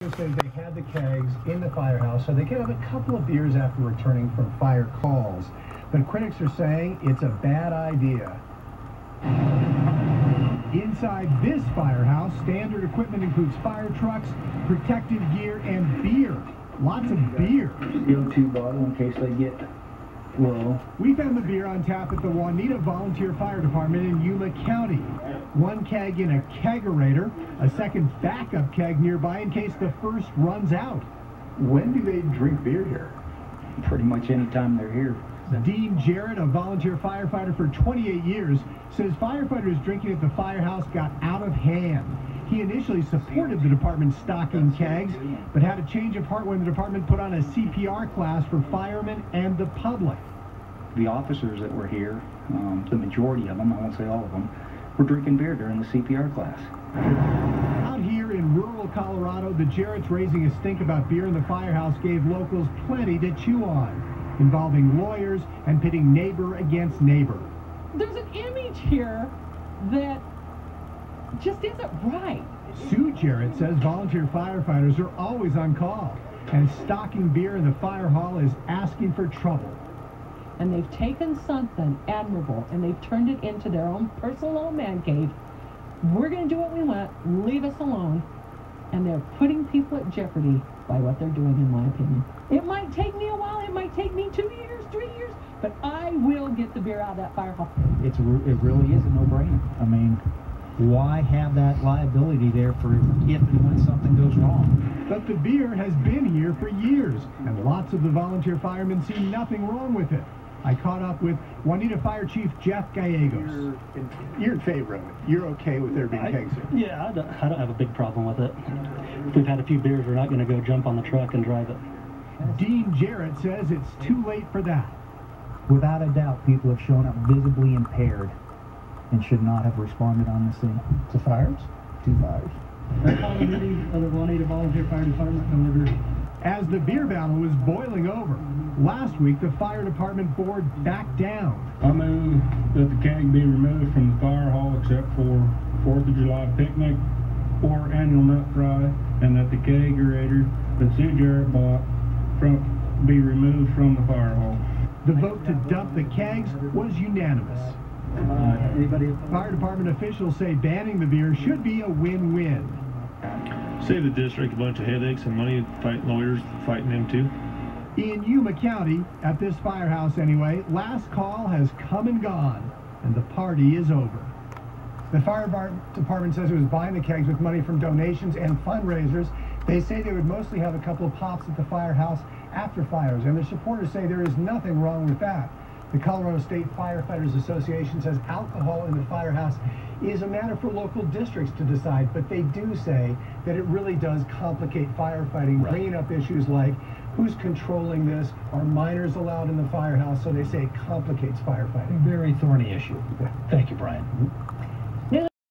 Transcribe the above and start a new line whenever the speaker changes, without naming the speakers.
Says they had the kegs in the firehouse so they could have a couple of beers after returning from fire calls. But critics are saying it's a bad idea. Inside this firehouse, standard equipment includes fire trucks, protective gear, and beer. Lots of beer.
CO2 bottle in case they get low.
We found the beer on tap at the Juanita Volunteer Fire Department in Yuma County. One keg in a kegerator, a second backup keg nearby in case the first runs out. When do they drink beer here?
Pretty much any time they're here.
Dean Jarrett, a volunteer firefighter for 28 years, says firefighters drinking at the firehouse got out of hand. He initially supported the department stocking kegs, but had a change of heart when the department put on a CPR class for firemen and the public.
The officers that were here, the majority of them, I won't say all of them, were drinking beer during the CPR class.
Out here in rural Colorado, the Jarretts raising a stink about beer in the firehouse gave locals plenty to chew on, involving lawyers and pitting neighbor against neighbor.
There's an image here that just isn't right.
Sue Jarrett says volunteer firefighters are always on call, and stocking beer in the fire hall is asking for trouble.
And they've taken something admirable and they've turned it into their own personal little man cave. We're going to do what we want, leave us alone. And they're putting people at jeopardy by what they're doing, in my opinion. It might take me a while, it might take me 2 years, 3 years, but I will get the beer out of that fire hall.
It really is a no-brainer. I mean, why have that liability there for if and when something goes wrong?
But the beer has been here for years, and lots of the volunteer firemen see nothing wrong with it. I caught up with Juanita Fire Chief Jeff Gallegos. You're in favor of it. You're okay with there being kegs here?
Yeah, I don't have a big problem with it. If we've had a few beers, we're not going to go jump on the truck and drive it.
Dean Jarrett says it's too late for that.
Without a doubt, people have shown up visibly impaired and should not have responded on the scene.
To fires?
2 fires.
I call the meeting of the Juanita Volunteer Fire Department to order.
As the beer battle was boiling over, last week the fire department board backed down.
I move that the keg be removed from the fire hall except for 4th of July picnic or annual nut fry, and that the kegerator that Sue Jarrett bought be removed from the fire hall.
The vote to dump the kegs was unanimous. Fire department officials say banning the beer should be a win-win.
Save the district a bunch of headaches and money, fighting lawyers, fighting them too.
In Yuma County, at this firehouse anyway, last call has come and gone, and the party is over. The fire department says it was buying the kegs with money from donations and fundraisers. They say they would mostly have a couple of pops at the firehouse after fires, and their supporters say there is nothing wrong with that. The Colorado State Firefighters Association says alcohol in the firehouse is a matter for local districts to decide, but they do say that it really does complicate firefighting, bringing up issues like who's controlling this, are minors allowed in the firehouse, so they say it complicates firefighting.
Very thorny issue. Thank you, Brian.